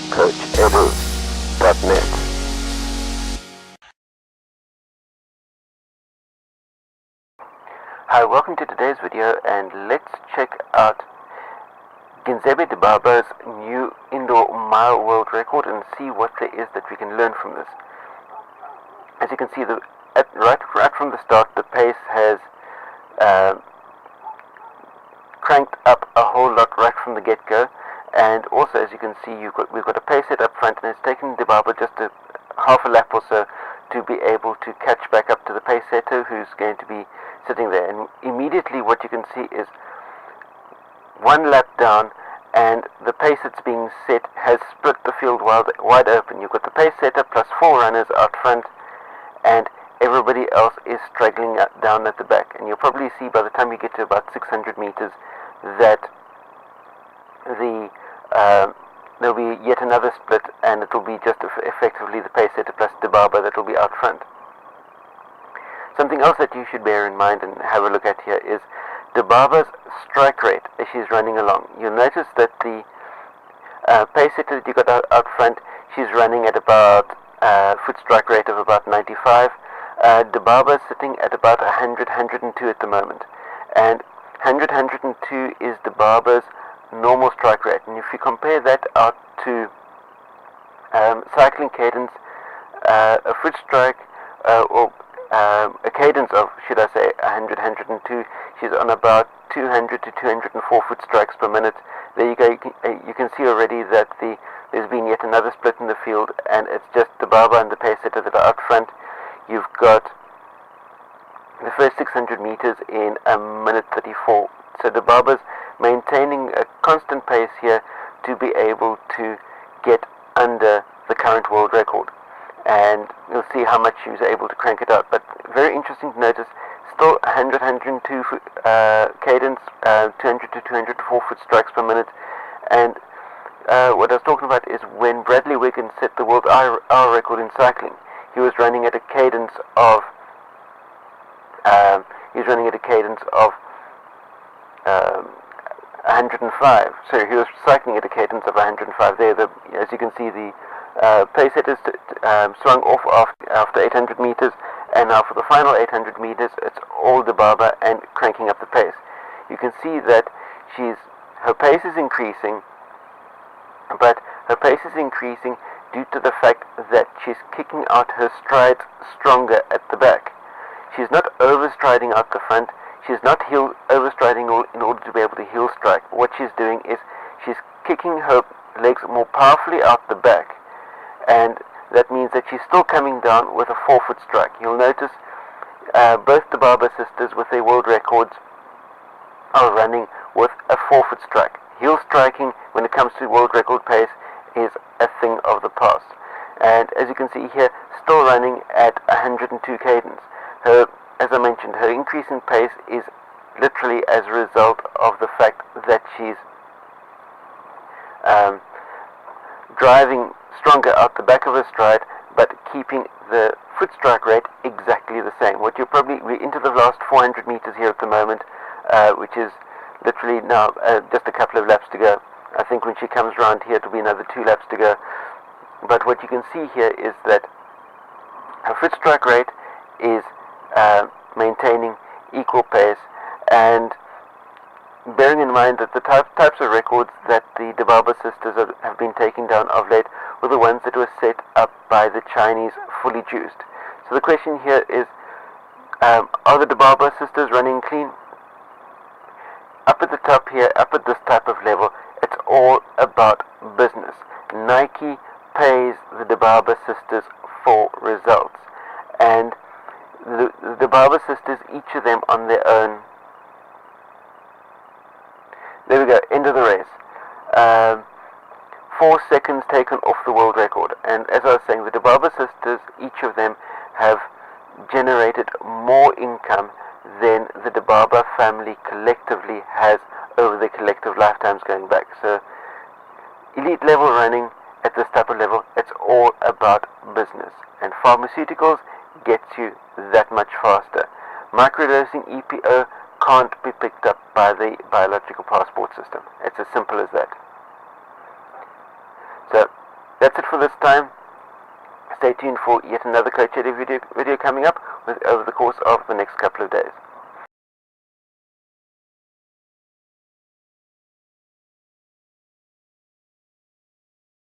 coachedu.net. Hi, welcome to today's video, and let's check out Genzebe Dibaba's new indoor mile world record and see what there is that we can learn from this. As you can see, right from the start, the pace has cranked up a whole lot right from the get-go, and also, as you can see, we've got a pace set up front, and it's taken Dibaba just half a lap or so to be able to catch back up to the pace setter, who's going to be sitting there. And immediately what you can see is one lap down, and the pace that's being set has split the field wide open. You've got the pace setter plus 4 runners out front, and everybody else is struggling down at the back. And you'll probably see by the time you get to about 600 meters that there'll be yet another split, and it'll be just effectively the pace setter plus Dibaba that'll be out front. Something else that you should bear in mind and have a look at here is Dibaba's strike rate as she's running along. You'll notice that the pace setter that you got out front, she's running at about foot strike rate of about 95. Dibaba's sitting at about 100, 102 at the moment. And 100, 102 is Dibaba's normal strike rate. And if you compare that out to cycling cadence, a foot strike or a cadence of, should I say, 100, 102, she's on about 200 to 204 foot strikes per minute. There you go. You can see already that there's been yet another split in the field, and it's just Dibaba and the pace setter that are out front. You've got the first 600 meters in a minute 34. So Dibaba's maintaining a constant pace here to be able to get under the current world record. And you'll see how much she was able to crank it out. But very interesting to notice, still 100, 102 cadence, 200 to 204 foot strikes per minute. And what I was talking about is when Bradley Wiggins set the world hour record in cycling, he was running at a cadence of 105. So he was cycling at a cadence of 105 there. As you can see, the pace setters swung off after 800 meters, and now for the final 800 meters, it's all Dibaba and cranking up the pace. You can see that her pace is increasing, but her pace is increasing due to the fact that she's kicking out her strides stronger at the back. She's not overstriding out the front. She's not overstriding in order to be able to heel strike. What she's doing is she's kicking her legs more powerfully out the back, and that means that she's still coming down with a 4-foot strike. You'll notice both Dibaba sisters with their world records are running with a 4-foot strike. Heel striking when it comes to world record pace is a thing of the past. And as you can see here, still running at 102 cadence. As I mentioned, her increase in pace is literally as a result of the fact that she's driving stronger out the back of her stride, but keeping the foot strike rate exactly the same. We're into the last 400 meters here at the moment, which is literally now just a couple of laps to go. I think when she comes around here, it'll be another 2 laps to go. But what you can see here is that her foot strike rate is maintaining equal pace, and bearing in mind that the types of records that the Dibaba sisters have been taking down of late were the ones that were set up by the Chinese fully juiced. So the question here is, are the Dibaba sisters running clean? Up at the top here, up at this type of level, it's all about business. Nike pays the Dibaba sisters for results, and the Dibaba sisters, each of them on their own. There we go, end of the race. 4 seconds taken off the world record. And as I was saying, the Dibaba sisters, each of them have generated more income than the Dibaba family collectively has over their collective lifetimes going back. So elite level running at this type of level, it's all about business. And pharmaceuticals gets you that much faster. Microdosing EPO can't be picked up by the biological passport system. It's as simple as that. So That's it for this time. Stay tuned for yet another coach video coming up over the course of the next couple of days.